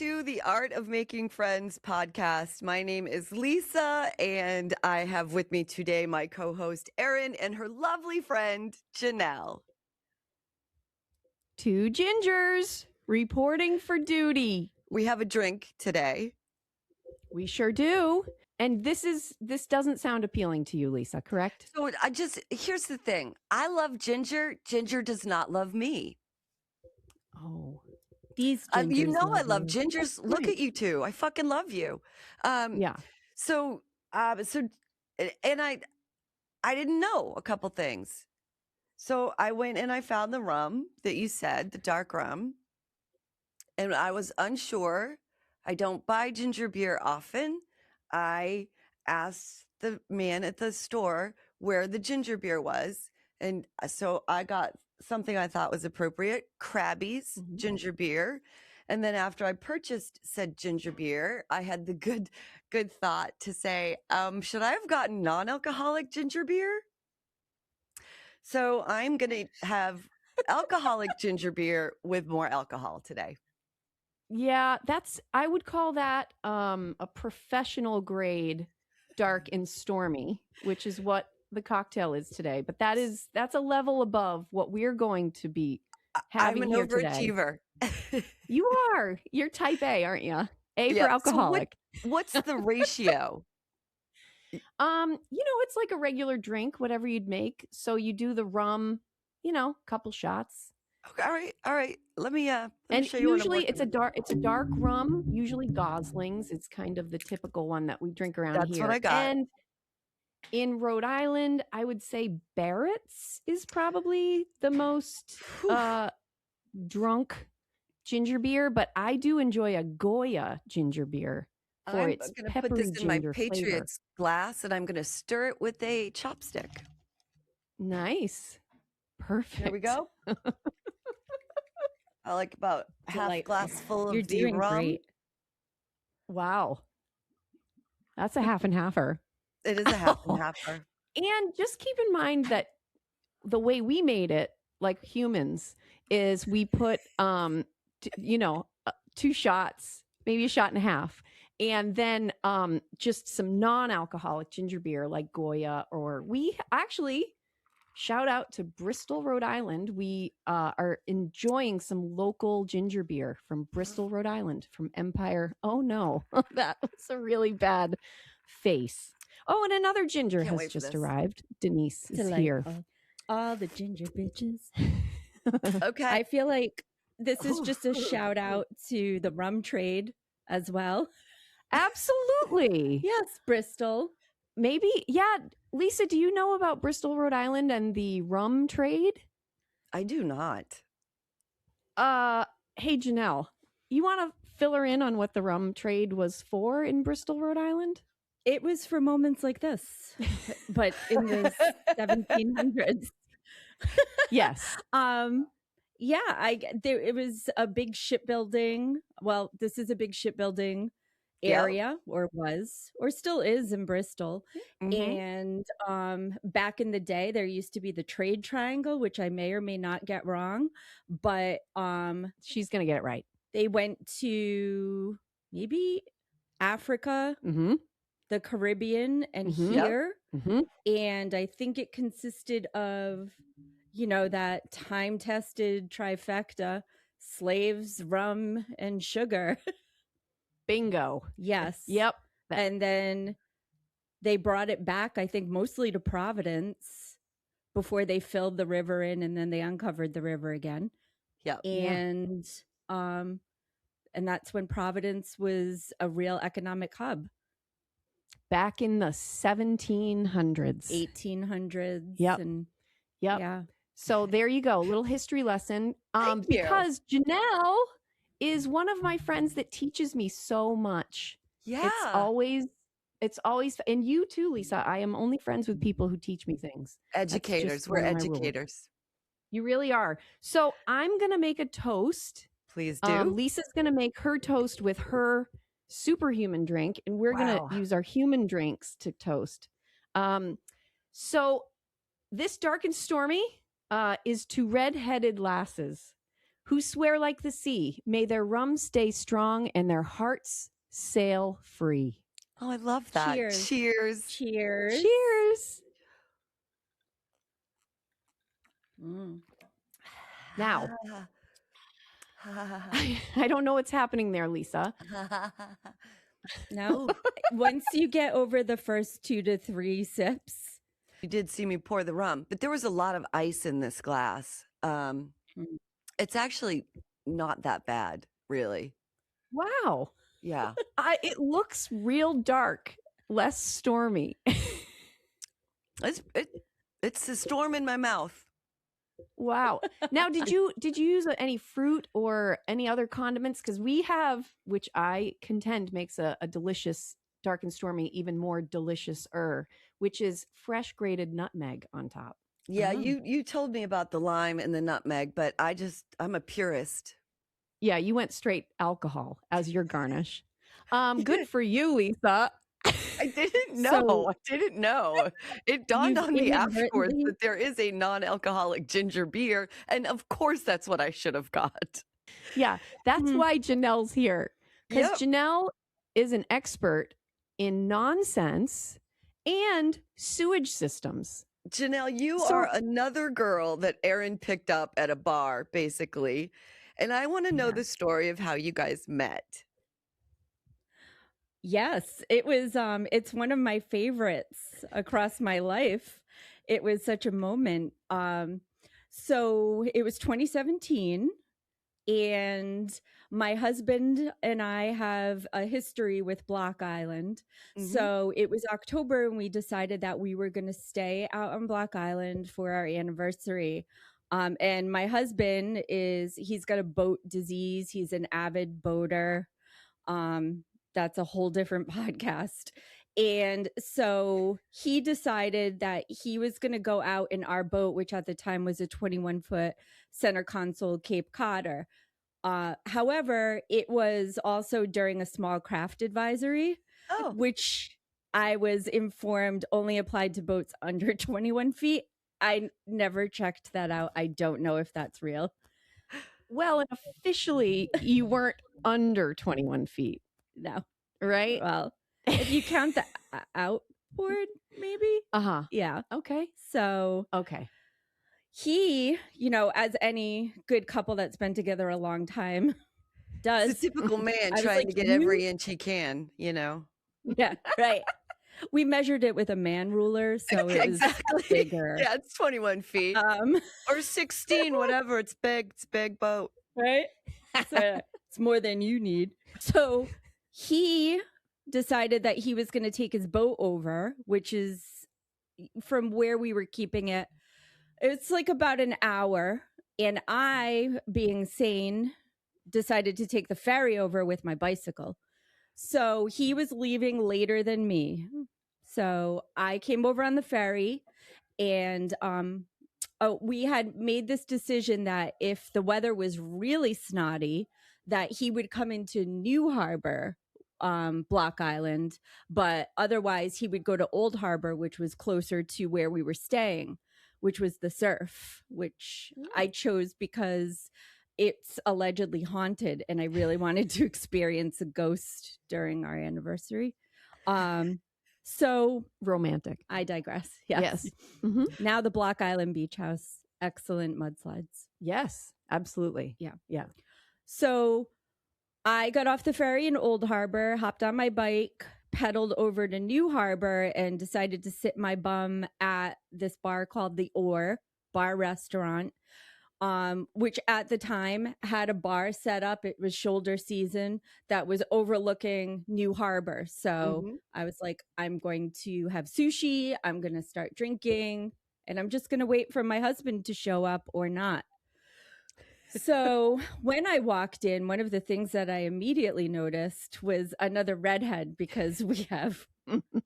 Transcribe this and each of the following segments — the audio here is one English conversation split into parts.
to the Art of Making Friends podcast. My name is Lisa, and I have with me today my co-host Erin and her lovely friend Janelle. Two gingers reporting for duty. We have a drink today. We sure do. And this doesn't sound appealing to you, Lisa, correct? So here's the thing. I love ginger. Ginger does not love me. Oh. These gingers I love you. gingers. Look at you two. I fucking love you. Yeah. So I didn't know a couple things. So I went and I found the rum that you said, the dark rum. And I was unsure. I don't buy ginger beer often. I asked the man at the store where the ginger beer was. And so I got something I thought was appropriate, Krabby's ginger beer. And then after I purchased said ginger beer, I had the good thought to say, should I have gotten non-alcoholic ginger beer? So I'm going to have alcoholic ginger beer with more alcohol today. Yeah, I would call that a professional grade dark and stormy, which is what the cocktail is today. But that's a level above what we're going to be having here today. I'm an overachiever. You are. You're type A, aren't you? A for alcoholic. So what's the ratio? It's like a regular drink, whatever you'd make. So you do the rum, couple shots. Okay, all right. Let me show you. Usually it's a dark rum, usually Gosling's. It's kind of the typical one that we drink around here. That's what I got. And in Rhode Island, I would say Barrett's is probably the most drunk ginger beer, but I do enjoy a Goya ginger beer for its peppery ginger flavor. I'm going to put this in my Patriots glass, and I'm going to stir it with a chopstick. Nice. Perfect. There we go. I like about half glass full of You're doing rum. Great. Wow. That's a half and halfer. It is a half and halfer. And just keep in mind that the way we made it, like humans, is we put, 2 shots, maybe a shot and a half, and then just some non-alcoholic ginger beer like Goya, or we actually... Shout out to Bristol, Rhode Island. We are enjoying some local ginger beer from Bristol, Rhode Island, from Empire. Oh, no. That was a really bad face. Oh, and another ginger has just arrived. Denise is here. All the ginger bitches. Okay. I feel like this is just a shout out to the rum trade as well. Absolutely. Yes, Bristol. Maybe, yeah. Lisa, do you know about Bristol, Rhode Island and the rum trade? I do not. Hey, Janelle, you want to fill her in on what the rum trade was for in Bristol, Rhode Island? It was for moments like this, but in the 1700s. Yes. It was a big shipbuilding. Well, this is a big shipbuilding area, or was, or still is in Bristol. And back in the day, there used to be the trade triangle, which I may or may not get wrong, but she's gonna get it right. They went to maybe Africa, the Caribbean, and here. And I think it consisted of, that time-tested trifecta: slaves, rum, and sugar. Bingo. Yes. Yep. And then they brought it back, I think, mostly to Providence before they filled the river in, and then they uncovered the river again. Yep. And that's when Providence was a real economic hub. Back in the 1700s. 1800s. Yep. Yep. Yeah. So there you go. A little history lesson. Because Janelle is one of my friends that teaches me so much. Yeah. It's always, and you too, Lisa. I am only friends with people who teach me things. Educators. We're educators. You really are. So I'm going to make a toast. Please do. Lisa's going to make her toast with her superhuman drink, and we're going to use our human drinks to toast. So this dark and stormy is to red-headed lasses. who swear like the sea. May their rum stay strong and their hearts sail free. Oh, I love that. Cheers. Cheers. Cheers. Cheers. Mm. Now, I don't know what's happening there, Lisa. No, once you get over the first 2 to 3 sips. You did see me pour the rum, but there was a lot of ice in this glass. It's actually not that bad, really. Wow. Yeah. It looks real dark, less stormy. It's a storm in my mouth. Wow. Now, did you use any fruit or any other condiments? Because we have, which I contend makes a delicious dark and stormy even more delicious, which is fresh grated nutmeg on top. Yeah, you told me about the lime and the nutmeg, but I'm a purist. Yeah, you went straight alcohol as your garnish. Good for you, Lisa. I didn't know. It dawned on me afterwards that there is a non-alcoholic ginger beer, and of course that's what I should have got. Yeah, that's why Janelle's here. Because Janelle is an expert in nonsense and sewage systems. Janelle, you are another girl that Erin picked up at a bar, basically. And I want to know the story of how you guys met. Yes, it was it's one of my favorites across my life. It was such a moment. So it was 2017 and my husband and I have a history with Block Island. So it was October and we decided that we were going to stay out on Block Island for our anniversary. And my husband he's got a boat disease. He's an avid boater. That's a whole different podcast. And so he decided that he was going to go out in our boat, which at the time was a 21-foot center console Cape Codder. However, it was also during a small craft advisory, which I was informed only applied to boats under 21 feet. I never checked that out. I don't know if that's real. Well, officially, you weren't under 21 feet. No. Right? Well, if you count the outboard, maybe. Yeah. Okay. So. Okay. He, as any good couple that's been together a long time does. It's a typical man trying to get every inch he can, Yeah, right. We measured it with a man ruler, so it was bigger. Yeah, it's 21 feet. Or 16, whatever. It's big. It's a big boat. Right? So it's more than you need. So he decided that he was going to take his boat over, which is from where we were keeping it. It's like about an hour. And I, being sane, decided to take the ferry over with my bicycle. So he was leaving later than me. So I came over on the ferry and we had made this decision that if the weather was really snotty, that he would come into New Harbor, Block Island, but otherwise he would go to Old Harbor, which was closer to where we were staying, which was the surf, which I chose because it's allegedly haunted and I really wanted to experience a ghost during our anniversary. So romantic. I digress. Yes. Now the Block Island Beach House, excellent mudslides. Yes, absolutely. Yeah. So I got off the ferry in Old Harbor, hopped on my bike, pedaled over to New Harbor and decided to sit my bum at this bar called the Oar Bar Restaurant, which at the time had a bar set up. It was shoulder season that was overlooking New Harbor. So I was like, I'm going to have sushi. I'm going to start drinking and I'm just going to wait for my husband to show up or not. So when I walked in, one of the things that I immediately noticed was another redhead because we have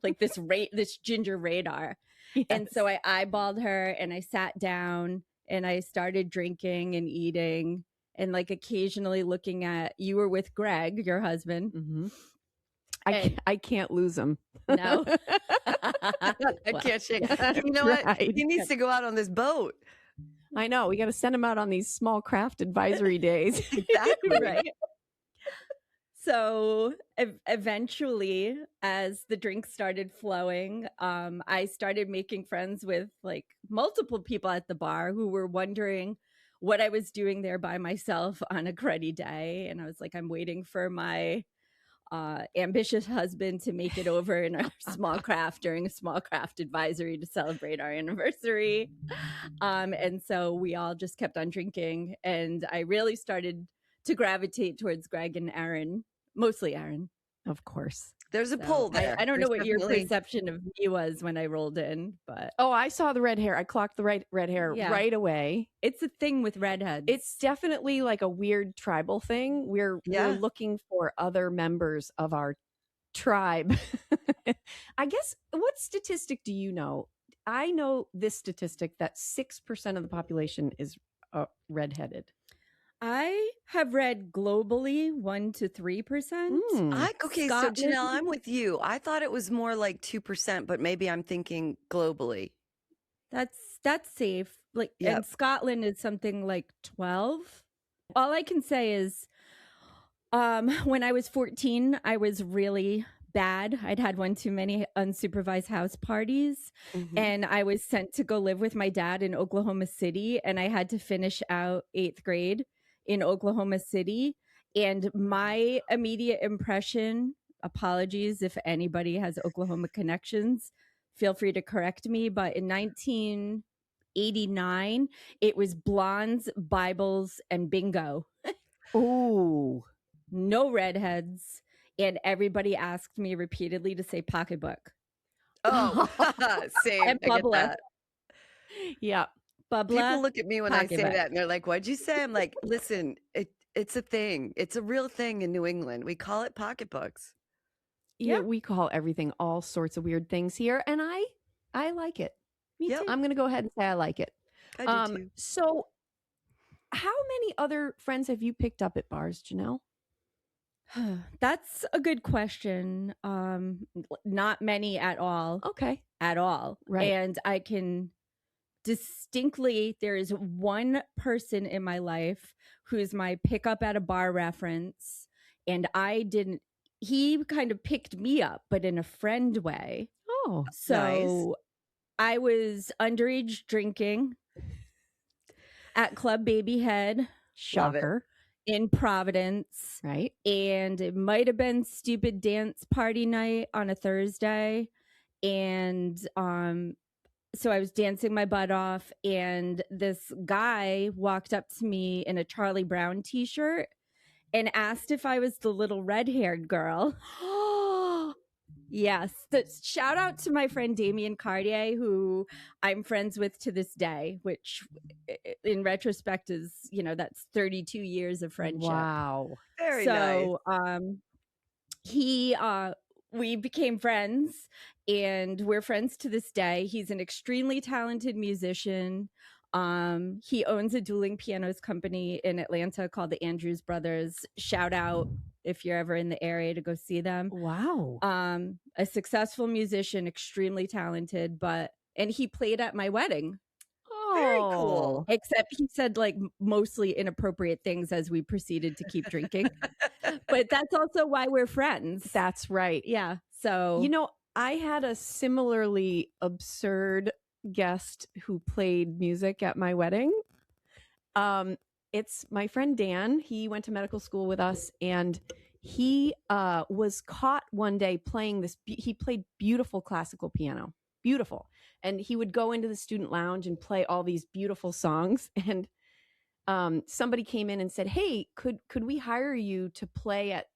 like this ginger radar. Yes. And so I eyeballed her and I sat down and I started drinking and eating and like occasionally looking at, you were with Greg, your husband. I can't lose him. No. I can't shake. You know what? He needs to go out on this boat. I know. We got to send them out on these small craft advisory days. Exactly. Right. So eventually, as the drinks started flowing, I started making friends with like multiple people at the bar who were wondering what I was doing there by myself on a cruddy day. And I was like, I'm waiting for my ambitious husband to make it over in our small craft during a small craft advisory to celebrate our anniversary. And so we all just kept on drinking. And I really started to gravitate towards Greg and Erin, mostly Erin. Of course. There's a pull there. I don't know There's what your definitely- perception of me was when I rolled in, but Oh, I saw the red hair. I clocked the red hair Yeah. right away. it's a thing with redheads. It's definitely like a weird tribal thing. We're looking for other members of our tribe. I guess, what statistic do you know? I know this statistic that 6% of the population is redheaded. I have read globally 1 to 3%. Okay, so Scotland- Janelle, I'm with you. I thought it was more like 2%, but maybe I'm thinking globally. That's safe. Like, Yep. and Scotland is something like 12. All I can say is, when I was 14, I was really bad. I'd had one too many unsupervised house parties, and I was sent to go live with my dad in Oklahoma City, and I had to finish out 8th grade in Oklahoma City. And my immediate impression, apologies if anybody has Oklahoma connections, feel free to correct me, but in 1989, it was blondes, Bibles, and bingo. Ooh. No redheads. And everybody asked me repeatedly to say pocketbook. Oh, same. And I get Bubla. that. Yeah. Bubla. People look at me when I say pocketbook. that and they're like, what'd you say? I'm like, listen, it's a thing. It's a real thing in New England. We call it pocketbooks. Yeah, we call everything all sorts of weird things here, and I like it. Me Yep. too. I'm gonna go ahead and say I like it. I do too. So how many other friends have you picked up at bars, Janelle? That's a good question. Not many at all. Okay. At all. Right. And I can distinctly, there is one person in my life who's my pickup at a bar reference. And he kind of picked me up, but in a friend way. Oh, So I was underage drinking at Club Babyhead shocker. in Providence. Right. And it might have been stupid dance party night on a Thursday. And so I was dancing my butt off, and this guy walked up to me in a Charlie Brown t-shirt and asked if I was the little red-haired girl. Yes. Shout out to my friend Damien Cartier, who I'm friends with to this day, which in retrospect is, that's 32 years of friendship. Wow. Very nice. So we became friends, and we're friends to this day. He's an extremely talented musician. He owns a dueling pianos company in Atlanta called the Andrews Brothers. Shout out if you're ever in the area to go see them. Wow. A successful musician, extremely talented, and he played at my wedding. Very cool. Except he said like mostly inappropriate things as we proceeded to keep drinking. But that's also why we're friends. That's right. Yeah. So, I had a similarly absurd guest who played music at my wedding. It's my friend Dan. He went to medical school with us, and he was caught one day playing this. He played beautiful classical piano, beautiful, and he would go into the student lounge and play all these beautiful songs. And somebody came in and said, "Hey, could we hire you to play at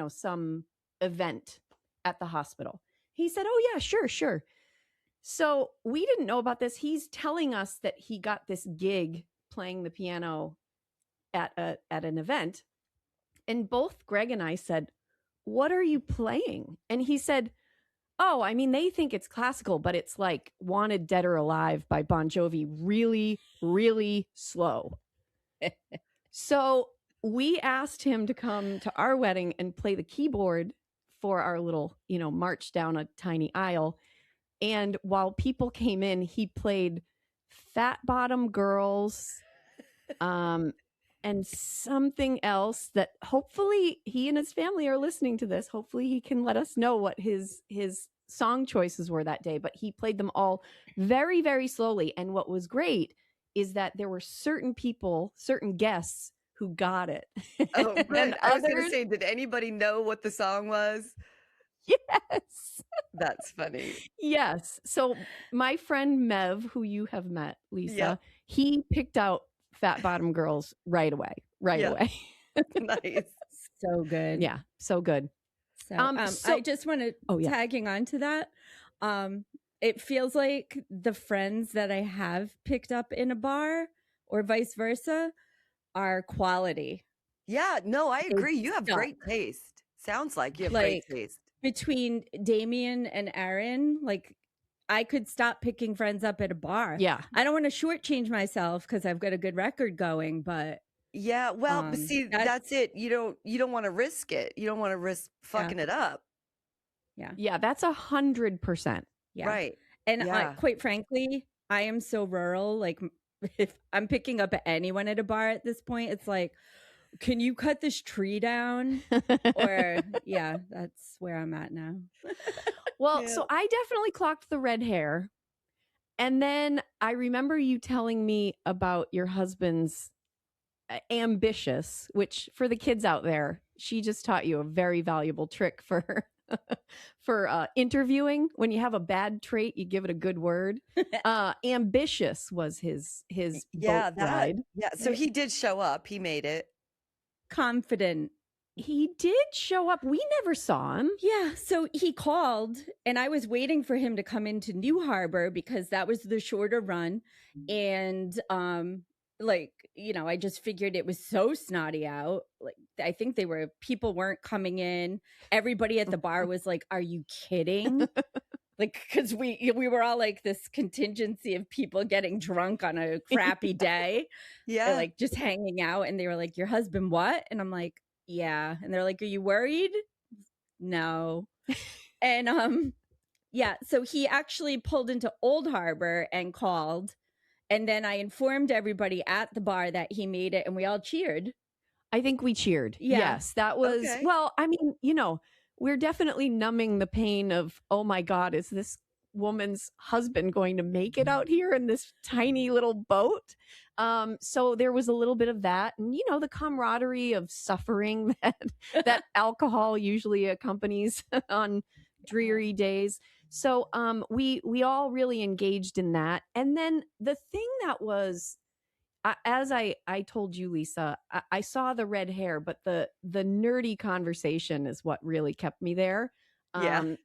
some event at the hospital?" He said, "Oh yeah, sure." So we didn't know about this. He's telling us that he got this gig playing the piano at an event. And both Greg and I said, "What are you playing?" And he said, "Oh, I mean, they think it's classical, but it's like Wanted Dead or Alive by Bon Jovi, really, really slow." So we asked him to come to our wedding and play the keyboard for our little, march down a tiny aisle. And while people came in, he played Fat Bottom Girls, and something else that hopefully he and his family are listening to this. Hopefully he can let us know what his song choices were that day, but he played them all very, very slowly. And what was great is that there were certain people, certain guests who got it. Oh, And good. I was going to others, say, did anybody know what the song was? yes. That's funny. Yes. So my friend Mev, who you have met, Lisa, Yep. he picked out Fat Bottom Girls right away. Yeah. Away. Nice. So good. Yeah, so good. So, So- I just want to Oh, yeah. tagging on to that. It feels like the friends that I have picked up in a bar or vice versa are quality. Yeah, no, I They agree. You have stuck. great taste. Sounds like you have Like, great taste. Between Damien and Erin, like I could stop picking friends up at a bar. Yeah. I don't want to shortchange myself because I've got a good record going, but Yeah, well, but see, that's it. You don't want to risk it. You don't want to risk fucking it up. Yeah, that's 100%. yeah. Right. And Yeah. quite frankly, I am so rural. Like, if I'm picking up anyone at a bar at this point, it's like, can you cut this tree down? Or, yeah, that's where I'm at now. Well, Yeah. so I definitely clocked the red hair. And then I remember you telling me about your husband's ambitious, which for the kids out there, she just taught you a very valuable trick for for interviewing. When you have a bad trait, you give it a good word. Ambitious was his Yeah, boat ride. Yeah, so he did show up. He made it. Confident. He did show up. We never saw him. Yeah, so he called and I was waiting for him to come into New Harbor because that was the shorter run. And like, you know, I just figured it was so snotty out. Like, I think people weren't coming in. Everybody at the bar was like, "Are you kidding?" Like, because we were all like this contingency of people getting drunk on a crappy day. Yeah. Like just hanging out, and they were like, "Your husband what?" And I'm like, "Yeah." And they're like, "Are you worried?" No. And yeah, so he actually pulled into Old Harbor and called, and then I informed everybody at the bar that he made it, and we all cheered. I think we cheered. Yeah. Yes, that was Okay. well, I mean, you know, we're definitely numbing the pain of, oh my God, is this woman's husband going to make it out here in this tiny little boat? So there was a little bit of that, and you know, the camaraderie of suffering that alcohol usually accompanies on dreary days. So we all really engaged in that. And then the thing that was, as I told you, Lisa, I saw the red hair, but the nerdy conversation is what really kept me there. Yeah. Where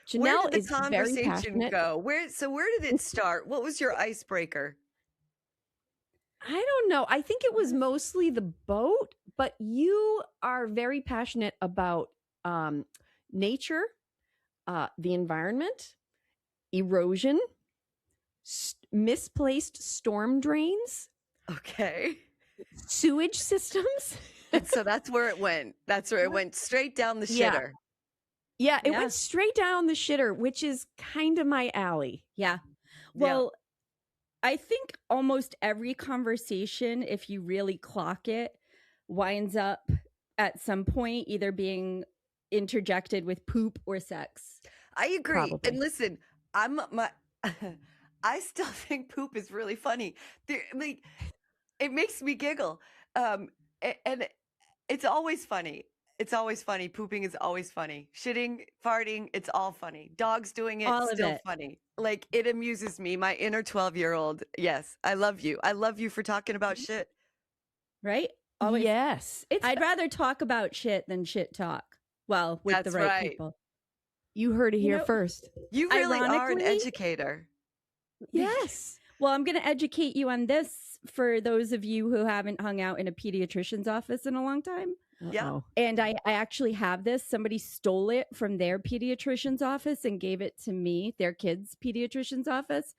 Janelle did the is very conversation passionate. go? Where did it start? What was your icebreaker? I don't know. I think it was mostly the boat, but you are very passionate about nature, the environment, erosion, misplaced storm drains, Okay. sewage systems. And so that's where it went. That's where it went straight down the Yeah. shitter. Yeah, it Yeah. went straight down the shitter, which is kind of my alley. Yeah. Well, I think almost every conversation, if you really clock it, winds up at some point either being interjected with poop or sex. I agree. Probably. And listen, I still think poop is really funny. Like, it makes me giggle. And it's always funny. It's always funny. Pooping is always funny. Shitting, farting, it's all funny. Dogs doing it, All of still it. funny. Like, it amuses me. My inner 12-year-old. Yes, I love you. I love you for talking about shit. Right? Always. Yes. It's I'd rather talk about shit than shit talk. Well, with That's the right, right. people. you heard it You here know, first. You really are an Ironically- educator. Yes. Well, I'm going to educate you on this for those of you who haven't hung out in a pediatrician's office in a long time. Yeah. Uh-oh. And I actually have this. Somebody stole it from their pediatrician's office and gave it to me, their kid's pediatrician's office.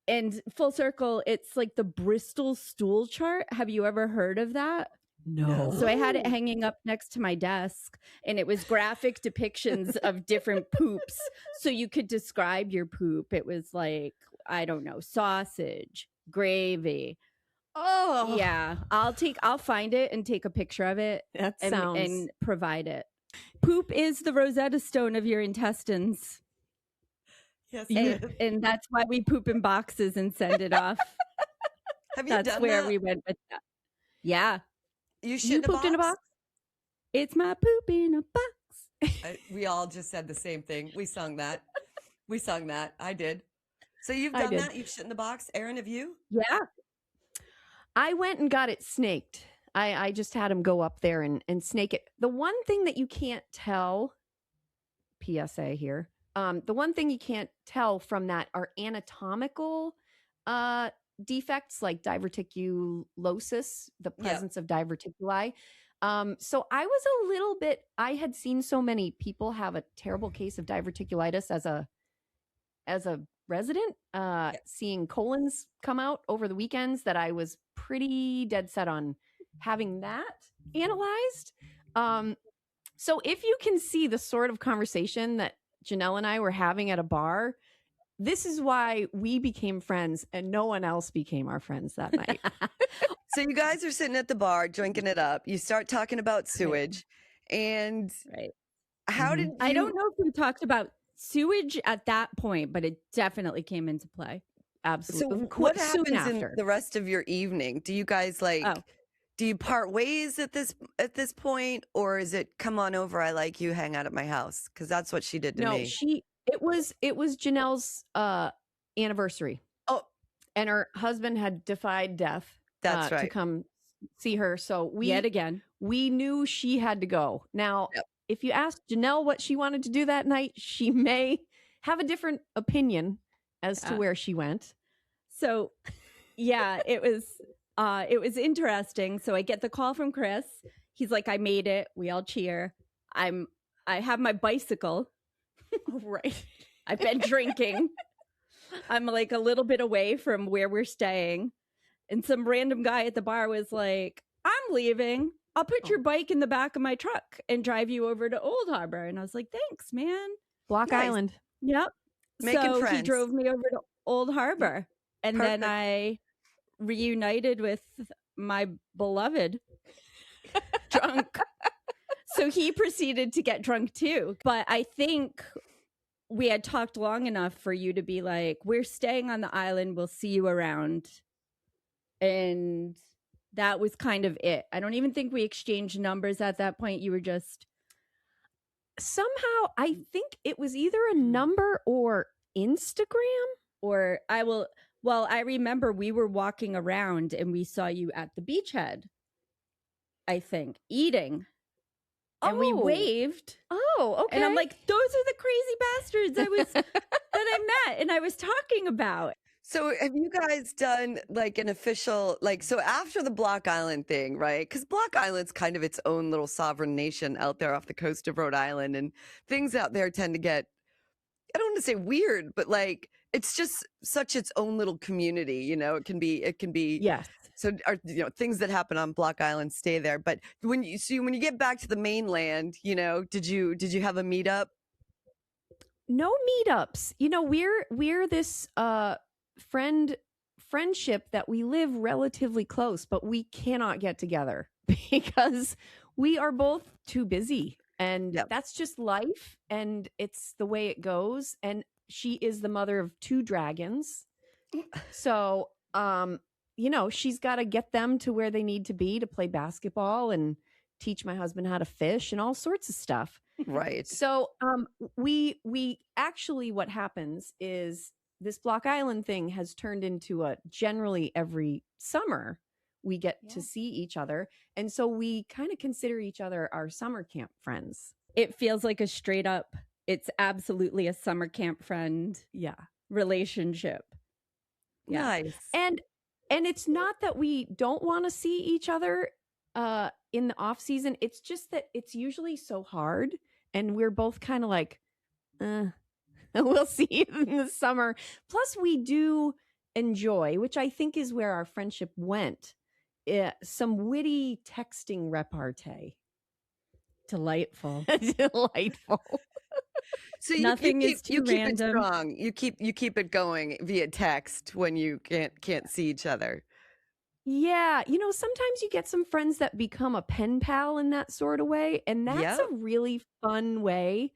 And full circle, it's like the Bristol stool chart. Have you ever heard of that? No. So I had it hanging up next to my desk, and it was graphic depictions of different poops. So you could describe your poop. It was like I don't know, sausage, gravy. Oh, Yeah, I'll find it and take a picture of it that and, sounds. and provide it. Poop is the Rosetta Stone of your intestines. Yes, And that's why we poop in boxes and send it off. Have you That's done where that? we went with that. Yeah. You shit You in a pooped in a box? box? It's my poop in a box. We all just said the same thing. We sung that. I did. So you've I done did. that? You've shit in the box? Erin, have you? Yeah. I went and got it snaked. I just had him go up there and snake it. The one thing that you can't tell, PSA here, the one thing you can't tell from that are anatomical defects like diverticulosis, the presence of diverticuli. So I was a little bit, I had seen so many people have a terrible case of diverticulitis as a resident, seeing colons come out over the weekends, that I was pretty dead set on having that analyzed. So if you can see the sort of conversation that Janelle and I were having at a bar, this is why we became friends and no one else became our friends that night. So you guys are sitting at the bar drinking it up. You start talking about sewage. And how did you... I don't know if we talked about sewage at that point, but it definitely came into play. Absolutely. So what happens in the rest of your evening? Do you guys do you part ways at this point, or is it come on over, I like you, hang out at my house? Because that's what she did to me. It was Janelle's anniversary. Oh, and her husband had defied death. That's right. To come see her. So we knew she had to go. Now, if you ask Janelle what she wanted to do that night, she may have a different opinion as to where she went. So, yeah, it was interesting. So I get the call from Chris. He's like, I made it. We all cheer. I have my bicycle. Right. I've been drinking. I'm like a little bit away from where we're staying. And some random guy at the bar was like, I'm leaving. I'll put your bike in the back of my truck and drive you over to Old Harbor. And I was like, thanks, man. Block Island. Yep. Making friends. He drove me over to Old Harbor. And then I reunited with my beloved drunk. So he proceeded to get drunk too. But I think we had talked long enough for you to be like, we're staying on the island. We'll see you around. And that was kind of it. I don't even think we exchanged numbers at that point. You were just... Somehow, I think it was either a number or Instagram. Or I remember we were walking around and we saw you at the beachhead, I think, eating. And we waved. Oh, okay. And I'm like, those are the crazy bastards that I met and I was talking about. So have you guys done like an official, so after the Block Island thing, right? Because Block Island's kind of its own little sovereign nation out there off the coast of Rhode Island, and things out there tend to get, I don't want to say weird, but it's just such its own little community, it can be. Yes. So, things that happen on Block Island stay there. But when you get back to the mainland, did you have a meetup? No meetups. We're this friendship that we live relatively close, but we cannot get together because we are both too busy, and that's just life, and it's the way it goes. And she is the mother of 2 dragons, so she's got to get them to where they need to be to play basketball and teach my husband how to fish and all sorts of stuff. Right. So we actually, what happens is this Block Island thing has turned into a generally every summer we get to see each other. And so we kind of consider each other our summer camp friends. It feels like it's absolutely a summer camp friend relationship. Yeah. Nice. And it's not that we don't want to see each other in the off season. It's just that it's usually so hard. And we're both kind of like, we'll see you in the summer. Plus, we do enjoy, which I think is where our friendship went, some witty texting repartee. Delightful. Delightful. So Nothing is too you keep it random. strong. You keep it going via text when you can't see each other. Yeah, sometimes you get some friends that become a pen pal in that sort of way, and that's Yep. a really fun way,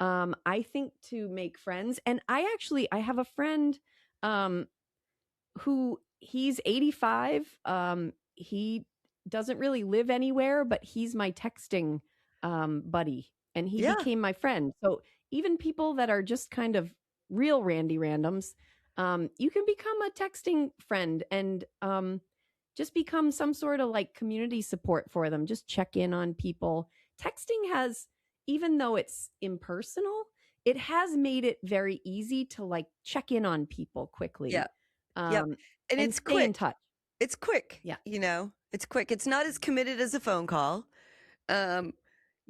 I think, to make friends. And I have a friend, um, who he's 85. He doesn't really live anywhere, but he's my texting buddy, and he Yeah. became my friend. So even people that are just kind of real randy randoms, you can become a texting friend and just become some sort of like community support for them. Just check in on people. Texting has, even though it's impersonal, it has made it very easy to like check in on people quickly. Yeah. Yep. And it's Stay in quick. touch. It's quick. Yeah. It's quick. It's not as committed as a phone call. Um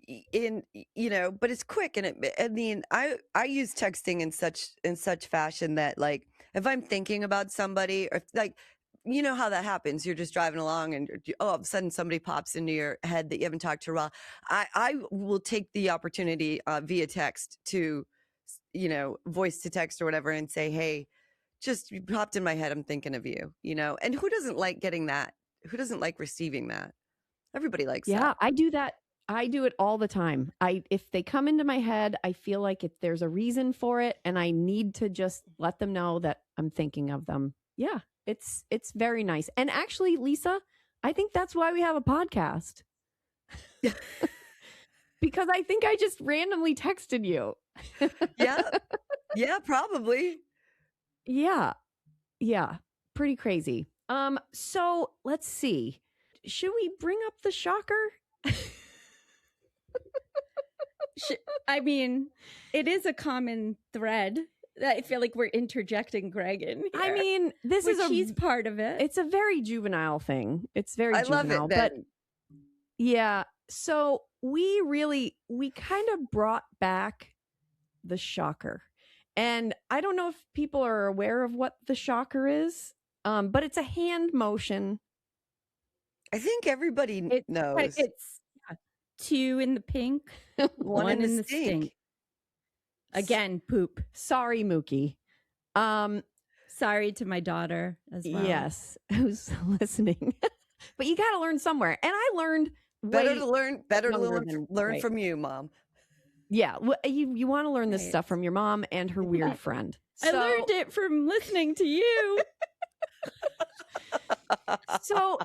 but it's quick, and I mean, I use texting in such fashion that, like, if I'm thinking about somebody, or like, how that happens. You're just driving along, and all of a sudden somebody pops into your head that you haven't talked to a while. I will take the opportunity via text to, voice to text or whatever, and say, hey, just you popped in my head. I'm thinking of you, and who doesn't like getting that? Who doesn't like receiving that? Everybody likes Yeah, that. I do that. I do it all the time. If they come into my head, I feel like there's a reason for it, and I need to just let them know that I'm thinking of them. Yeah, it's very nice. And actually, Lisa, I think that's why we have a podcast. Because I think I just randomly texted you. Yeah. Yeah, probably. Yeah. Pretty crazy. So let's see. Should we bring up the shocker? I mean, it is a common thread. I feel like we're interjecting Greg in here. I mean, he's part of it. It's a very juvenile thing. It's very juvenile, love it, but yeah. So we kind of brought back the shocker. And I don't know if people are aware of what the shocker is, but it's a hand motion. I think everybody knows. It's 2 in the pink, 1 in the stink. Again, poop. Sorry, Mookie. Sorry to my daughter as well. Yes, who's listening. But you got to learn somewhere. And I learned better to learn right. from you, Mom. Yeah, you want to learn this stuff from your mom and her weird friend. I learned it from listening to you. So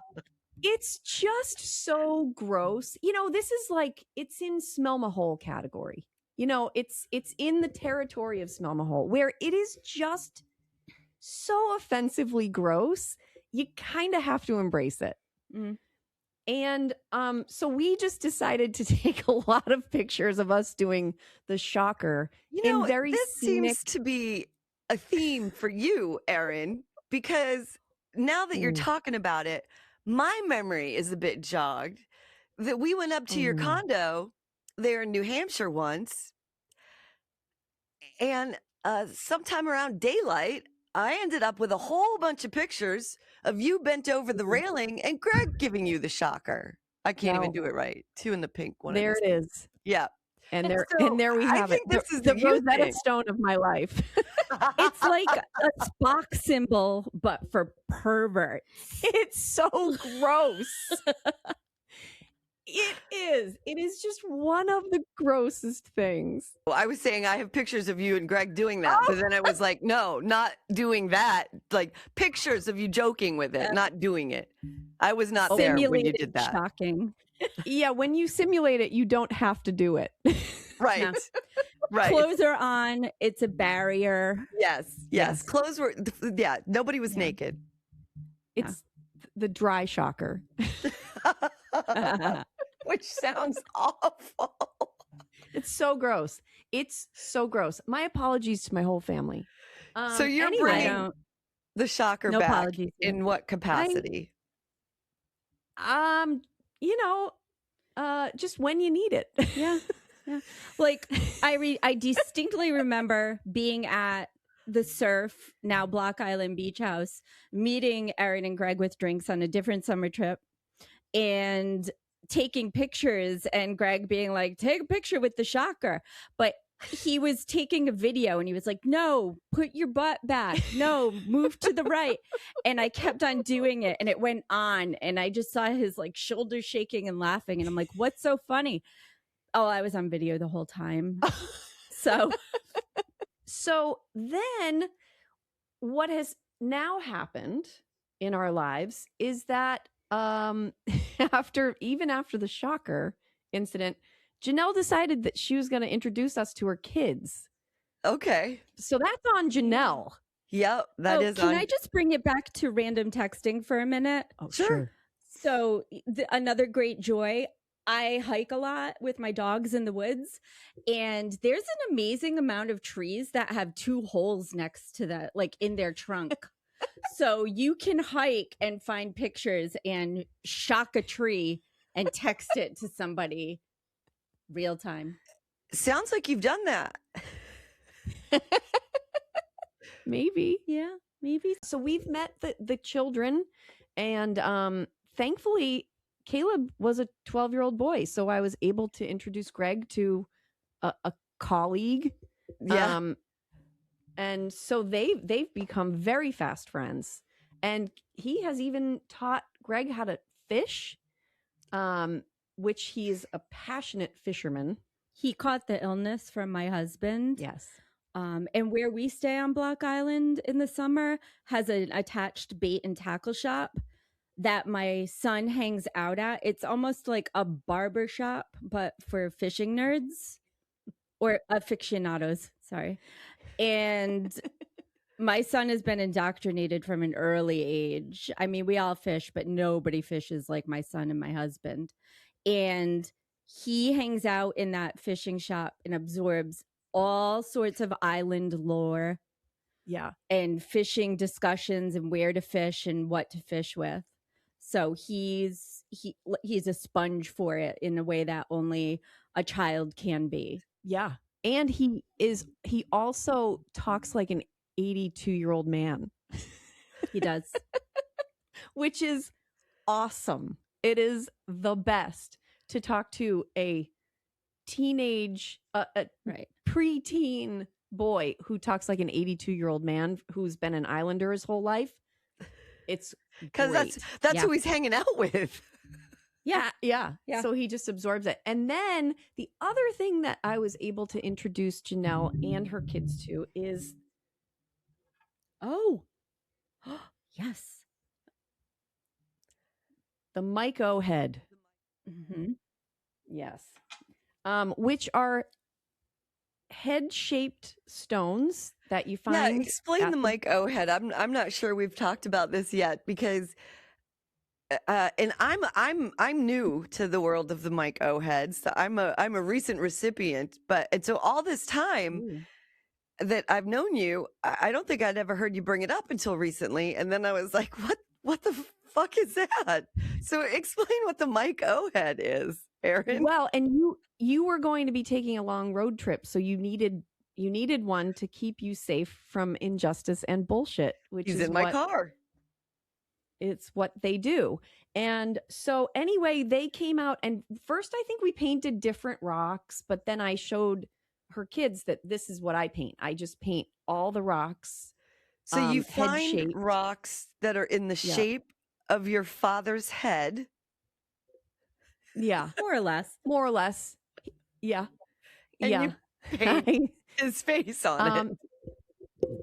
it's just so gross. This is like, it's in smell my hole category. It's in the territory of smell my hole, where it is just so offensively gross. You kind of have to embrace it. Mm. And so we just decided to take a lot of pictures of us doing the shocker in very this scenic... seems to be a theme for you, Erin, because now that you're talking about it, my memory is a bit jogged that we went up to your condo there in New Hampshire once, and sometime around daylight, I ended up with a whole bunch of pictures of you bent over the railing and Greg giving you the shocker. I can't even do it right. 2 in the pink, 1 in the There it is. Yeah. And there we have it. This is the Rosetta Stone of my life. It's like a Spock symbol, but for perverts. It's so gross. It is. It is just one of the grossest things. Well, I was saying I have pictures of you and Greg doing that, but then I was like, no, not doing that. Like pictures of you joking with it, not doing it. I was not there when you did that. Shocking. Yeah, when you simulate it, you don't have to do it. Right. No. Right. Clothes are on. It's a barrier. Yes. Clothes were, nobody was naked. It's the dry shocker. Which sounds awful. It's so gross. My apologies to my whole family. So you're bringing the shocker back. Apologies. In what capacity? Just when you need it. Yeah. Like I distinctly remember being at the Surf, now Block Island Beach House, meeting Erin and Greg with drinks on a different summer trip, and taking pictures, and Greg being like, take a picture with the shocker. But he was taking a video and he was like, no, put your butt back. No, move to the right. And I kept on doing it and it went on. And I just saw his like shoulders shaking and laughing. And I'm like, what's so funny? Oh, I was on video the whole time. So then what has now happened in our lives is that after the shocker incident, Janelle decided that she was going to introduce us to her kids. Okay. So that's on Janelle. Yep, that is Can on. I just bring it back to random texting for a minute? Oh, Sure. So another great joy. I hike a lot with my dogs in the woods, and there's an amazing amount of trees that have 2 holes next to the, like in their trunk. So you can hike and find pictures and shock a tree and text it to somebody real time. Sounds like you've done that. Maybe. Yeah, maybe. So we've met the children, and thankfully Caleb was a 12-year-old boy, so I was able to introduce Greg to a colleague. Yeah. And so they've become very fast friends, and he has even taught Greg how to fish, which he is a passionate fisherman. He caught the illness from my husband. Yes. And where we stay on Block Island in the summer has an attached bait and tackle shop that my son hangs out at. It's almost like a barber shop, but for fishing nerds or aficionados. Sorry. And my son has been indoctrinated from an early age. I mean, we all fish, but nobody fishes like my son and my husband. And he hangs out in that fishing shop and absorbs all sorts of island lore. Yeah. And fishing discussions and where to fish and what to fish with. So he's a sponge for it in a way that only a child can be. Yeah. And he also talks like an 82-year-old man. He does. Which is awesome. It is the best to talk to a teenage, right, preteen boy who talks like an 82-year-old man who's been an islander his whole life. It's because that's who he's hanging out with. Yeah. So he just absorbs it. And then the other thing that I was able to introduce Janelle and her kids to is yes, the Myco head. Mm-hmm. Yes. Which are head-shaped stones that you find. Yeah, explain the Myco head. I'm not sure we've talked about this yet because and I'm new to the world of the Myco heads. So I'm a recent recipient, and so all this time that I've known you, I don't think I'd ever heard you bring it up until recently. And then I was like, what the fuck is that? So explain what the Myco head is, Erin. Well, and you were going to be taking a long road trip, so you needed one to keep you safe from injustice and bullshit, which is in my car. It's what they do. And so anyway, they came out, and first I think we painted different rocks, but then I showed her kids that this is what I paint. I just paint all the rocks. So you find rocks that are in the shape of your father's head. Yeah. More or less. Yeah. And you paint his face on it.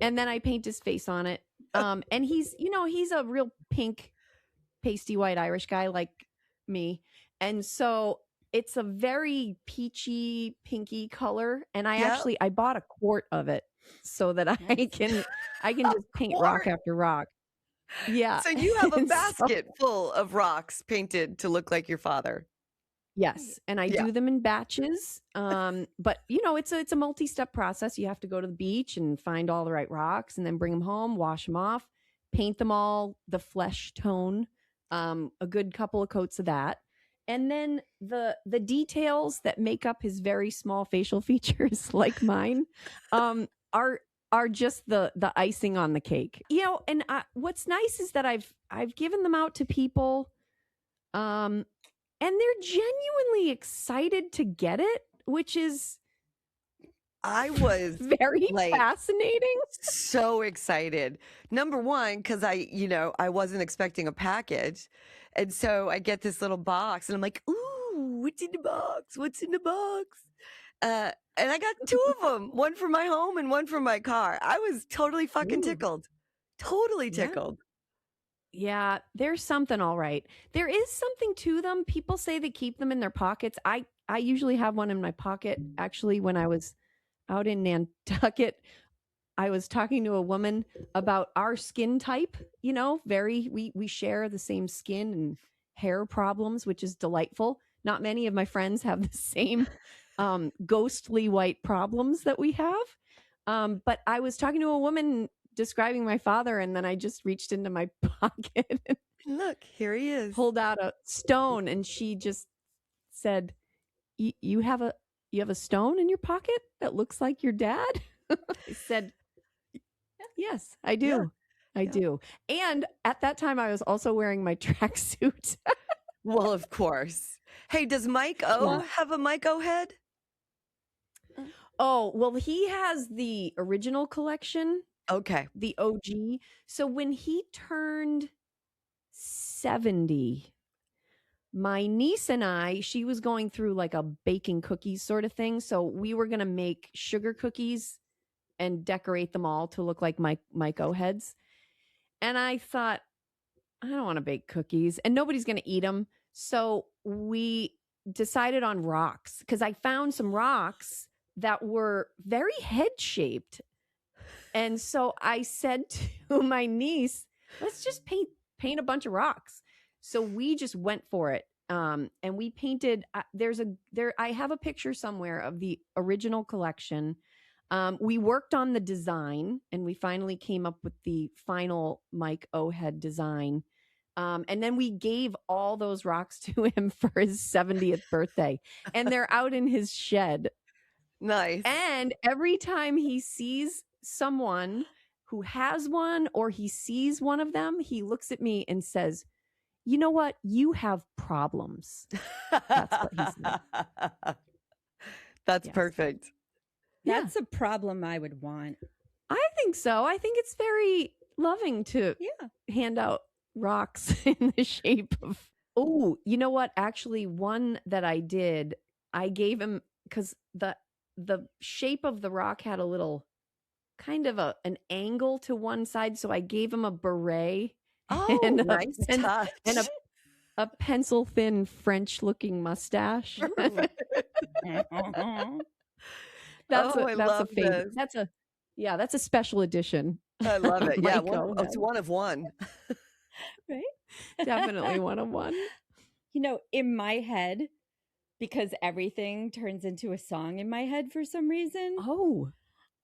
And then I paint his face on it. And he's a real pink, pasty white Irish guy like me. And so it's a very peachy, pinky color. And I bought a quart of it so that I can just paint rock after rock. Yeah. So you have a basket full of rocks painted to look like your father. Yes. And I do them in batches. But it's a multi-step process. You have to go to the beach and find all the right rocks and then bring them home, wash them off, paint them all the flesh tone, a good couple of coats of that. And then the details that make up his very small facial features, like mine, are just the icing on the cake. And what's nice is that I've given them out to people, and they're genuinely excited to get it, which is I was Very like fascinating. so excited. Number one, because I wasn't expecting a package. And so I get this little box and I'm like, ooh, what's in the box? What's in the box? And I got two of them, one for my home and one for my car. I was totally fucking Ooh. tickled. Totally Yeah. tickled. Yeah, there's something all right. There is something to them. People say they keep them in their pockets. I usually have one in my pocket. Actually, when I was out in Nantucket, I was talking to a woman about our skin type, we share the same skin and hair problems, which is delightful. Not many of my friends have the same ghostly white problems that we have. But I was talking to a woman describing my father, and then I just reached into my pocket and Look, here he is. pulled out a stone, and she just said, you have a stone in your pocket that looks like your dad? I said, yes, I do. Yeah. I do. And at that time, I was also wearing my tracksuit. Well, of course. Hey, does Mike O Yeah. have a Mike O head? Oh, well, he has the original collection, Okay. the OG. So when he turned 70, my niece and I, she was going through like a baking cookies sort of thing. So we were going to make sugar cookies and decorate them all to look like Mike O heads. And I thought, I don't want to bake cookies and nobody's going to eat them. So we decided on rocks because I found some rocks that were very head shaped. And so I said to my niece, let's just paint a bunch of rocks. So we just went for it. And we painted, I have a picture somewhere of the original collection. We worked on the design and we finally came up with the final Mike O head design. And then we gave all those rocks to him for his 70th birthday. And they're out in his shed. Nice. And every time he sees someone who has one or he sees one of them, he looks at me and says, you know what? You have problems. That's what he said. That's Yes. perfect. That's a problem I would want. I think so. I think it's very loving to hand out rocks in the shape of. Oh, you know what? Actually, one that I did, I gave him because the shape of the rock had a little kind of an angle to one side, so I gave him a beret. Oh, and nice touch. And a pencil thin French looking mustache. That's a favorite. This. That's a special edition. I love it. Yeah, it's one of one. Right? Definitely one of one. In my head, because everything turns into a song in my head for some reason. Oh.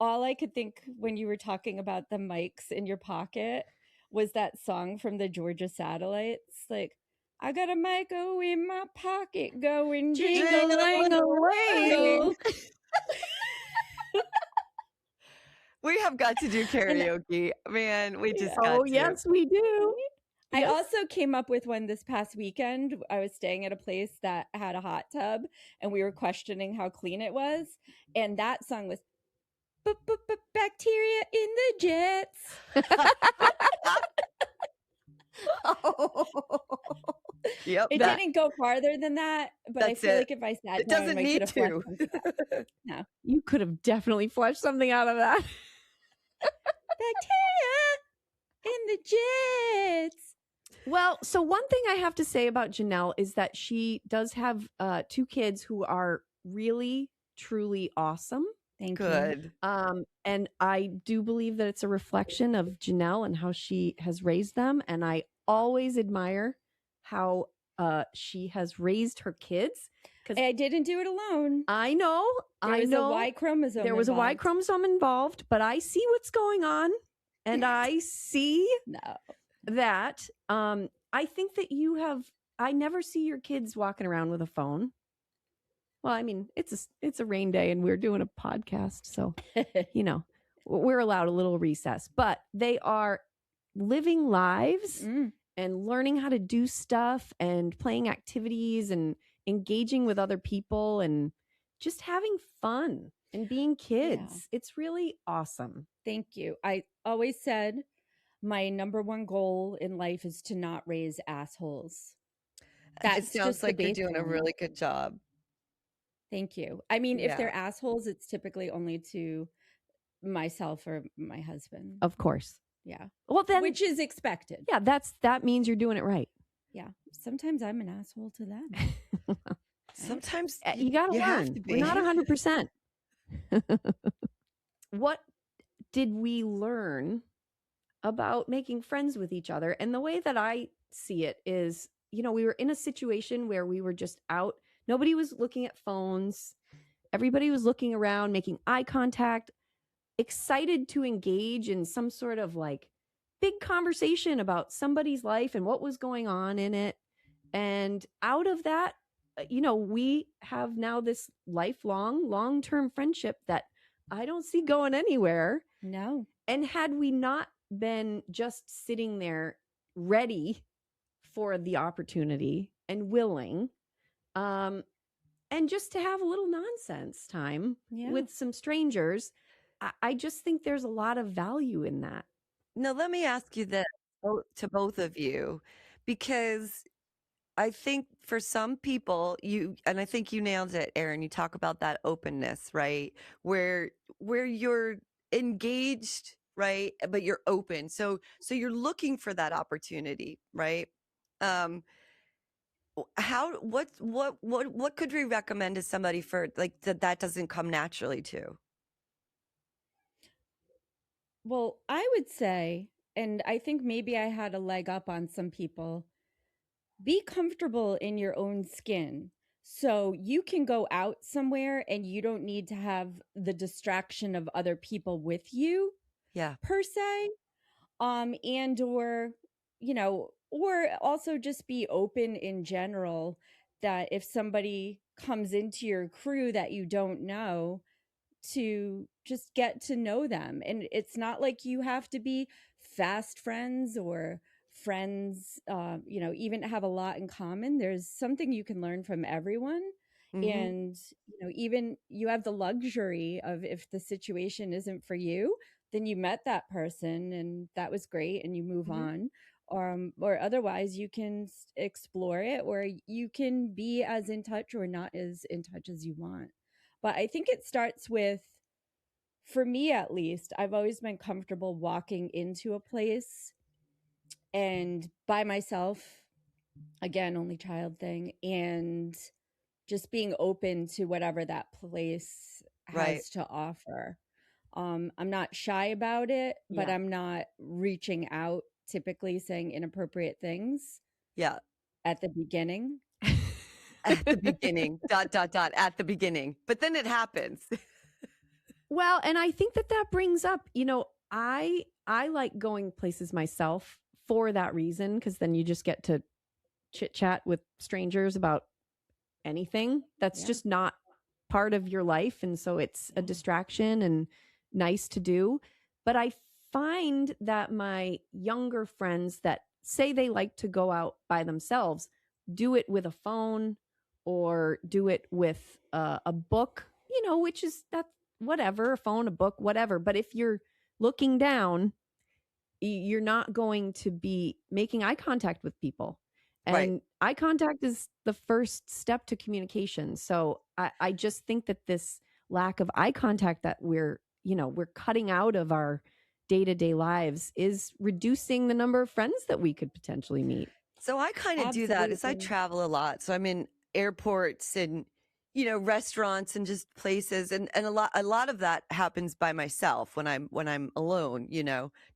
All I could think when you were talking about the mics in your pocket was that song from the Georgia Satellites. Like, I got a mic in my pocket going jingle-lang-a-lang. We have got to do karaoke. Man, we just got to. Oh, yes, we do. I also came up with one this past weekend. I was staying at a place that had a hot tub and we were questioning how clean it was. And that song was Bacteria in the Jets. Yep. It didn't go farther than that, but I feel like if I sat it down, doesn't I need could have to. No. You could have definitely fleshed something out of that. Bacteria in the Jets. Well, so one thing I have to say about Janelle is that she does have 2 kids who are really, truly awesome. Thank you. Good. And I do believe that it's a reflection of Janelle and how she has raised them. And I always admire how she has raised her kids. Because I didn't do it alone. I know. There was a Y chromosome. There was a Y chromosome involved, but I see what's going on. And I see that. I think that I never see your kids walking around with a phone. Well, I mean, it's a rain day and we're doing a podcast. So, we're allowed a little recess, but they are living lives and learning how to do stuff and playing activities and engaging with other people and just having fun. and being kids. It's really awesome. Thank you. I always said my number one goal in life is to not raise assholes. That's it sounds just like the you're doing a baseline. really good job. Thank you. I mean, if Yeah. they're assholes, it's typically only to myself or my husband. Of course. Yeah. Well, then, which is expected. Yeah, that means you're doing it right. Yeah. Sometimes I'm an asshole to them. Sometimes you got to learn. We're not 100%. What did we learn about making friends with each other? And the way that I see it is, we were in a situation where we were just out. Nobody was looking at phones. Everybody was looking around, making eye contact, excited to engage in some sort of like big conversation about somebody's life and what was going on in it. And out of that, we have now this lifelong, long-term friendship that I don't see going anywhere. No. And had we not been just sitting there ready for the opportunity and willing, and just to have a little nonsense time with some strangers, I just think there's a lot of value in that. No, let me ask you this to both of you, because I think for some people, and I think you nailed it, Erin, you talk about that openness, right? Where you're engaged, right? But you're open. So you're looking for that opportunity, right? What could we recommend to somebody for like that doesn't come naturally to? Well, I would say, and I think maybe I had a leg up on some people, be comfortable in your own skin. So you can go out somewhere and you don't need to have the distraction of other people with you. Yeah. Per se. And or also just be open in general, that if somebody comes into your crew that you don't know, to just get to know them. And it's not like you have to be fast friends or friends, even have a lot in common. There's something you can learn from everyone. And even you have the luxury of, if the situation isn't for you, then you met that person and that was great and you move on. Or otherwise you can explore it, or you can be as in touch or not as in touch as you want. But I think it starts with, for me at least, I've always been comfortable walking into a place and by myself, again, only child thing, and just being open to whatever that place has to offer. I'm not shy about it, but I'm not reaching out, typically saying inappropriate things. Yeah. At the beginning. At the beginning, ... at the beginning. But then it happens. Well, and I think that brings up, I like going places myself for that reason, because then you just get to chit chat with strangers about anything that's just not part of your life. And so it's a distraction and nice to do. But I find that my younger friends that say they like to go out by themselves do it with a phone or do it with a book, which is that's whatever, a phone, a book, whatever. But if you're looking down, you're not going to be making eye contact with people. And eye contact is the first step to communication. So I just think that this lack of eye contact that we're cutting out of our day-to-day lives is reducing the number of friends that we could potentially meet. So I kind of do that as I travel a lot. So I'm in airports and, restaurants and just places. And a lot of that happens by myself when I'm alone,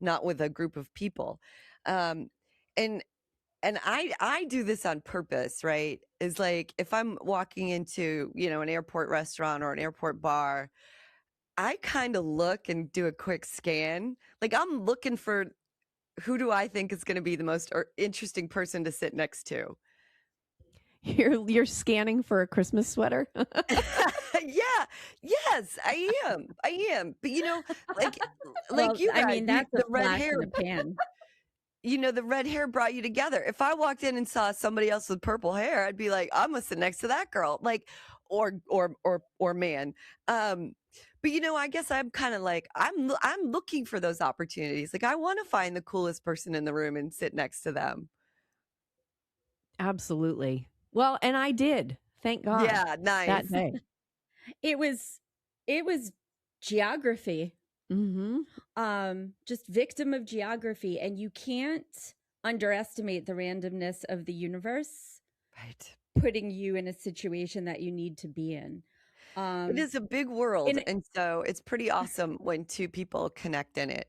not with a group of people. And I do this on purpose, right? Is like, if I'm walking into, an airport restaurant or an airport bar, I kind of look and do a quick scan. Like, I'm looking for, who do I think is going to be the most interesting person to sit next to? You're scanning for a Christmas sweater? Yeah. Yes, I am. But like you guys, I mean, that's the a red flash hair. in the pan. The red hair brought you together. If I walked in and saw somebody else with purple hair, I'd be like, I'm gonna sit next to that girl, like, or man. But I guess I'm kind of like I'm looking for those opportunities. Like I want to find the coolest person in the room and sit next to them. Absolutely. Well, and I did. Thank God. Yeah, nice. That day. It was geography. Just victim of geography, and you can't underestimate the randomness of the universe. Right. Putting you in a situation that you need to be in. It is a big world, and so it's pretty awesome when two people connect in it,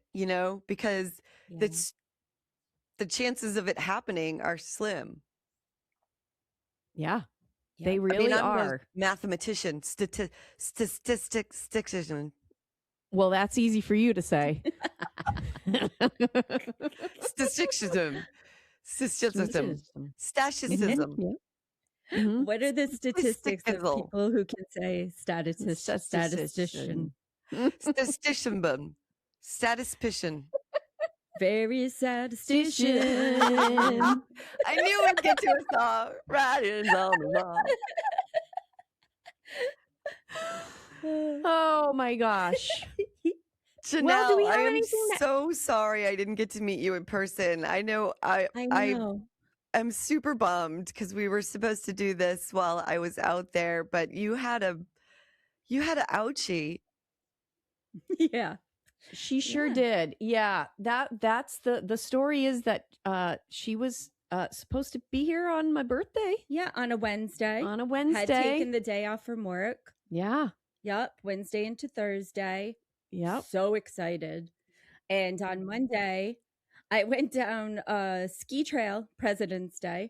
because the chances of it happening are slim. Yeah. They really I'm are. a mathematician, statistician. Well, that's easy for you to say. Statisticism. Statisticism. What are the statistics of people who can say statistician? Statistician. Very statistician. I knew we'd get to a song. Riding on the wall. Oh my gosh. Janelle, well, do we have I am so sorry I didn't get to meet you in person. I know I'm super bummed because we were supposed to do this while I was out there, but you had a ouchie. Yeah. She sure did. Yeah. That's the story is that she was supposed to be here on my birthday. Yeah, on a Wednesday. Had taken the day off from work. Yeah. Yep. Wednesday into Thursday. Yep. So excited. And on Monday, I went down a ski trail, President's Day.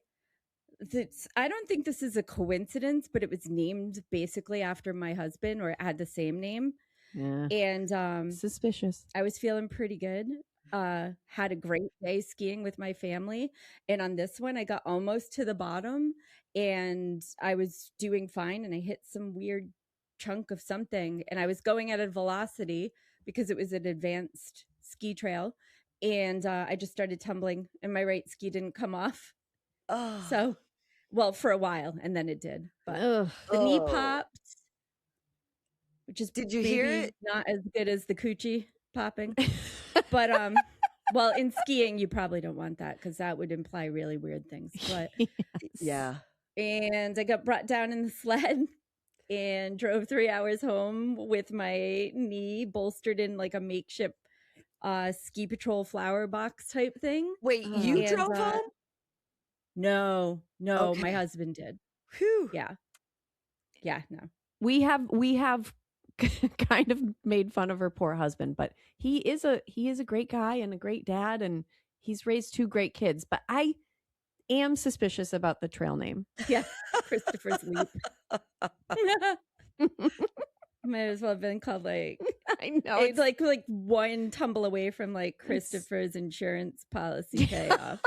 I don't think this is a coincidence, but it was named basically after my husband, or it had the same name. Yeah. And suspicious. I was feeling pretty good. Had a great day skiing with my family. And on this one, I got almost to the bottom and I was doing fine. And I hit some weird chunk of something. And I was going at a velocity because it was an advanced ski trail. And I just started tumbling and my right ski didn't come off. Oh. So, well, for a while. And then it did. But the knee popped. Which is did you hear it? Not as good as the coochie popping. But well, in skiing you probably don't want that because that would imply really weird things. But yeah. And I got brought down in the sled and drove 3 hours home with my knee bolstered in like a makeshift ski patrol flower box type thing. Wait, you drove home? No, okay. My husband did. Whew. Yeah, no. We have kind of made fun of her poor husband, but he is a great guy and a great dad, and he's raised 2 great kids. But I am suspicious about the trail name. Yeah, Christopher's Leap. Might as well have been called like I know it's like one tumble away from like Christopher's insurance policy payoff.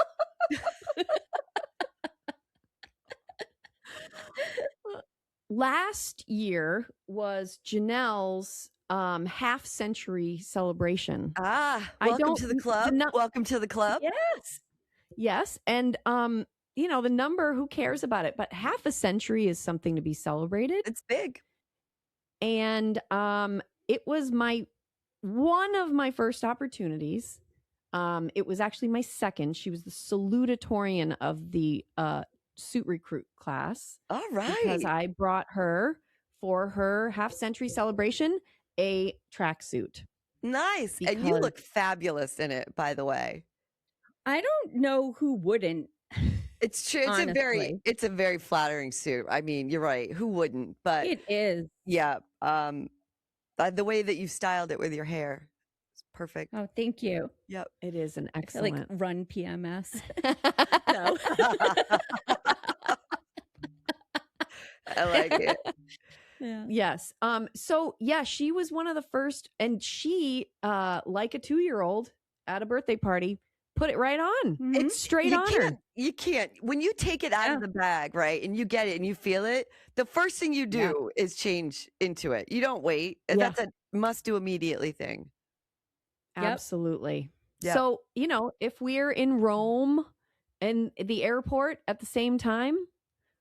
Last year was Janelle's half-century celebration. Welcome to the club. Welcome to the club. Yes. And the number, who cares about it? But half a century is something to be celebrated. It's big. And it was one of my first opportunities. It was actually my second. She was the salutatorian of the suit recruit class. All right. Because I brought her for her half-century celebration a tracksuit. Nice. And you look fabulous in it, by the way. I don't know who wouldn't. It's true. It's a very flattering suit. I mean, you're right. Who wouldn't? But it is. Yeah. The way that you styled it with your hair, it's perfect. Oh, thank you. Yep. It is an excellent. I feel like run PMS. No. I like it. Yeah. Yes. So yeah, she was one of the first, and she, like a 2-year-old at a birthday party, put it right on. Mm-hmm. It's straight on her. You can't. When you take it out of the bag, right, and you get it and you feel it, the first thing you do is change into it. You don't wait. That's a must do immediately thing. Absolutely. Yep. So, if we're in Rome and the airport at the same time,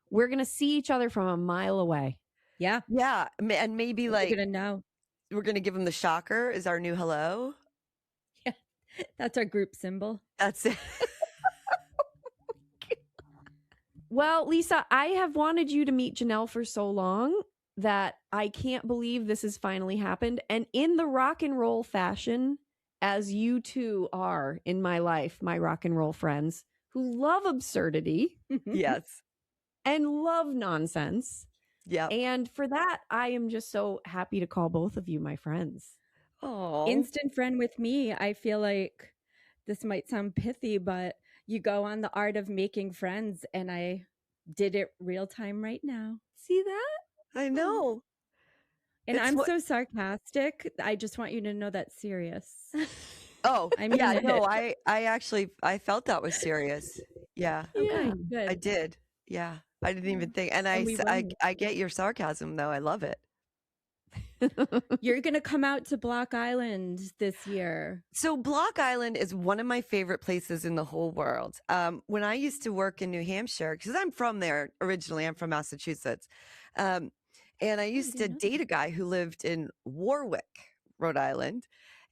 we're going to see each other from a mile away. Yeah. Yeah. And maybe you're like, going to know. we're gonna give him the shocker is our new hello. Yeah, that's our group symbol. That's it. Well, Lisa, I have wanted you to meet Janelle for so long that I can't believe this has finally happened. And in the rock and roll fashion, as you two are in my life, my rock and roll friends who love absurdity Yes. and love nonsense. Yeah. And for that, I am just so happy to call both of you my friends. Oh. Instant friend with me. I feel like this might sound pithy, but you go on the art of making friends, and I did it real time right now. See that? I know. And It's I'm what- so sarcastic. I just want you to know that's serious. Oh, I mean yeah, it. no, I actually I felt that was serious. Yeah, Okay, Yeah. good. I did. Yeah, I didn't even think, and And we won. I get your sarcasm though. I love it. You're going to come out to Block Island this year. So Block Island is one of my favorite places in the whole world. When I used to work in New Hampshire, because I'm from there originally, I'm from Massachusetts, and I used to didn't know date a guy who lived in Warwick, Rhode Island.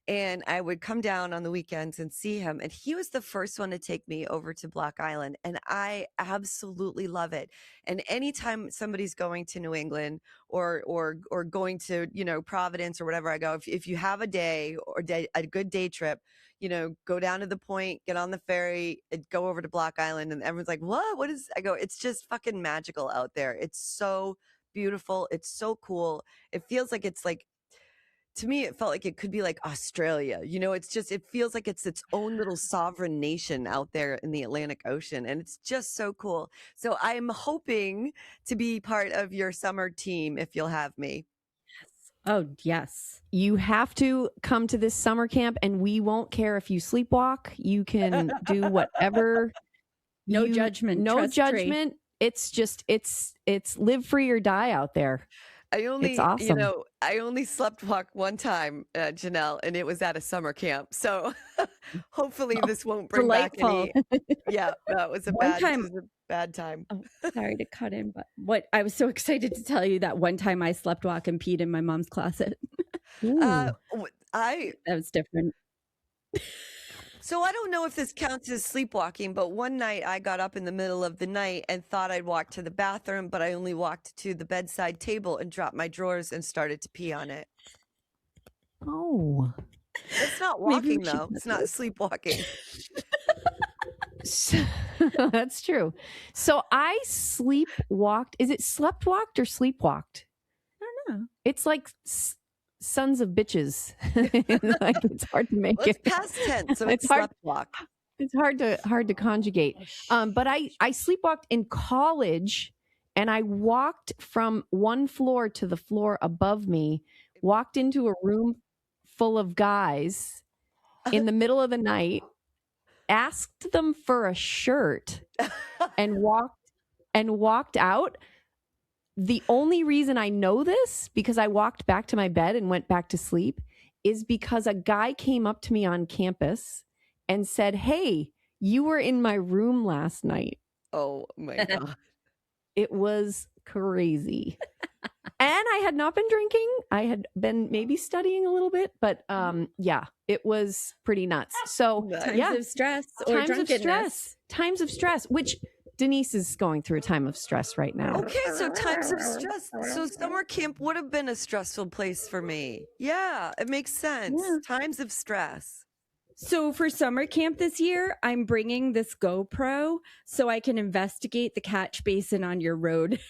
And I would come down on the weekends and see him. And he was the first one to take me over to Block Island. And I absolutely love it. And anytime somebody's going to New England or going to, Providence or whatever I go, if you have a day or a good day trip, go down to the point, get on the ferry, and go over to Block Island. And everyone's like, what is, I go, it's just fucking magical out there. It's so beautiful. It's so cool. It feels like it's like, to me, it felt like it could be like Australia. It feels like it's its own little sovereign nation out there in the Atlantic Ocean. And it's just so cool. So I'm hoping to be part of your summer team if you'll have me. Oh, yes. You have to come to this summer camp, and we won't care if you sleepwalk. You can do whatever. No judgment. No trust tree. judgment. It's just it's live free or die out there. It's awesome. I only slept walk one time, Janelle, and it was at a summer camp. So hopefully this won't bring back any. Yeah, that was a bad time. Oh, sorry to cut in, but I was so excited to tell you that one time I slept walk and peed in my mom's closet. That was different. So I don't know if this counts as sleepwalking, but one night I got up in the middle of the night and thought I'd walk to the bathroom, but I only walked to the bedside table and dropped my drawers and started to pee on it. Oh. It's not walking though. It's not sleepwalking. That's true. So I sleepwalked. Is it sleptwalked or sleepwalked? I don't know. It's like sons of bitches. Like, it's hard to make It's past tense, so it's hard. sleptwalk. It's hard to conjugate. But I sleepwalked in college, and I walked from one floor to the floor above me, walked into a room full of guys in the middle of the night, asked them for a shirt, and walked out. The only reason I know this, because I walked back to my bed and went back to sleep, is because a guy came up to me on campus and said, "Hey, you were in my room last night." Oh my God. It was crazy. And I had not been drinking. I had been maybe studying a little bit, but yeah, it was pretty nuts. So Times of stress or drunkenness. Times of stress, which Denise is going through a time of stress right now. Okay, so times of stress. So summer camp would have been a stressful place for me. Yeah, it makes sense. Yeah. Times of stress. So for summer camp this year, I'm bringing this GoPro so I can investigate the catch basin on your road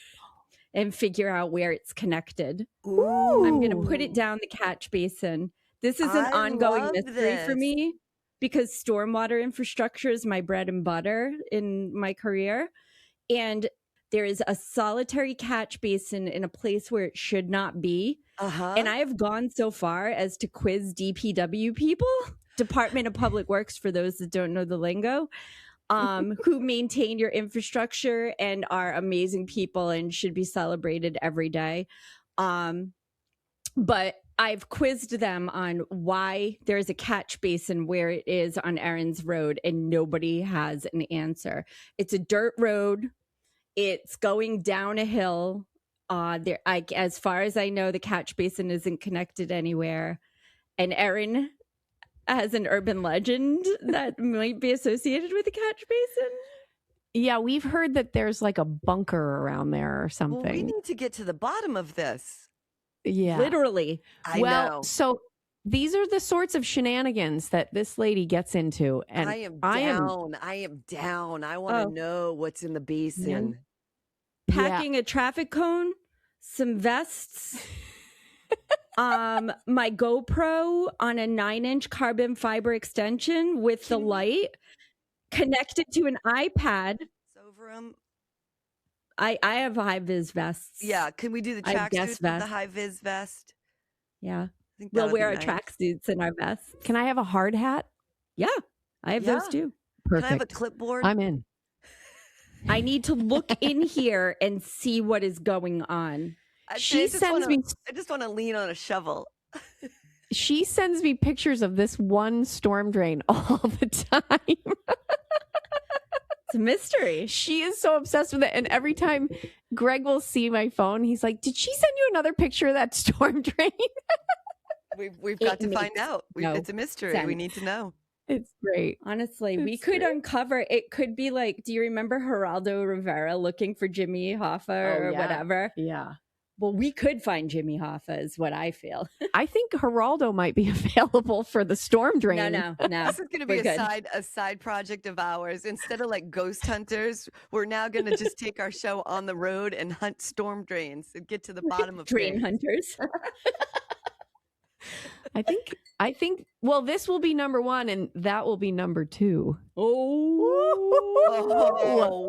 and figure out where it's connected. Ooh. I'm going to put it down the catch basin. This is an ongoing mystery for me because stormwater infrastructure is my bread and butter in my career. And there is a solitary catch basin in a place where it should not be. And I have gone so far as to quiz DPW people, Department of Public Works, for those that don't know the lingo, who maintain your infrastructure and are amazing people and should be celebrated every day. But I've quizzed them on why there's a catch basin where it is on Erin's road, and nobody has an answer. It's a dirt road. It's going down a hill. as far as I know, the catch basin isn't connected anywhere. And Erin has an urban legend that might be associated with the catch basin. Yeah, we've heard that there's like a bunker around there or something. Well, we need to get to the bottom of this. Yeah. Literally. I know. So these are the sorts of shenanigans that this lady gets into. And I am down. I want to know what's in the basin. Packing a traffic cone, some vests, my GoPro on a 9-inch carbon fiber extension with the light connected to an iPad. Over them. I have high vis vests. Yeah, can we do the tracksuit with the high vis vest? Yeah, we'll wear our tracksuits and our vests. Can I have a hard hat? Yeah, I have those too. Perfect. Can I have a clipboard? I'm in. I need to look in here and see what is going on. She sends me. I just want to lean on a shovel. She sends me pictures of this one storm drain all the time. It's a mystery. She is so obsessed with it. And every time Greg will see my phone, he's like, "Did she send you another picture of that storm drain?" We've got to find out. It's a mystery. Sense. We need to know. It's great. Honestly, we could uncover. It could be like, do you remember Geraldo Rivera looking for Jimmy Hoffa or whatever? Yeah. Well, we could find Jimmy Hoffa is what I feel. I think Geraldo might be available for the storm drain. No. This is going to be a side project of ours. Instead of like ghost hunters, we're now going to just take our show on the road and hunt storm drains and get to the bottom of drain things. hunters. I think, well, this will be number 1 and that will be number 2. Oh,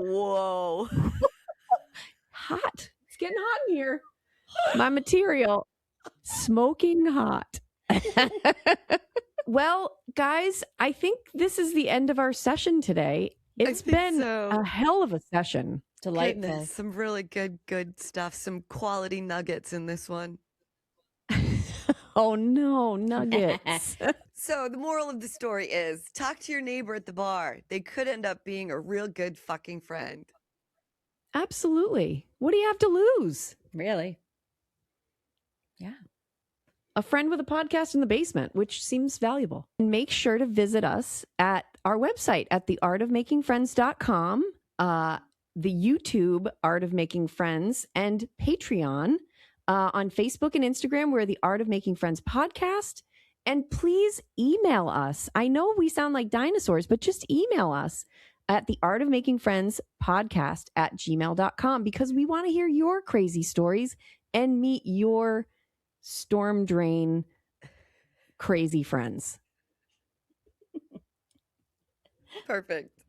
whoa. Hot. It's getting hot in here. My material, smoking hot. Well, guys, I think this is the end of our session today. It's been a hell of a session. Delightful. Goodness, some really good stuff. Some quality nuggets in this one. Oh no, nuggets. So the moral of the story is talk to your neighbor at the bar. They could end up being a real good fucking friend. Absolutely. What do you have to lose? Really? Yeah. A friend with a podcast in the basement, which seems valuable. And make sure to visit us at our website at theartofmakingfriends.com, the YouTube Art of Making Friends, and Patreon. On Facebook and Instagram, we're the Art of Making Friends podcast. And please email us. I know we sound like dinosaurs, but just email us at the Art of Making Friends podcast at gmail.com because we want to hear your crazy stories and meet your storm drain crazy friends. Perfect.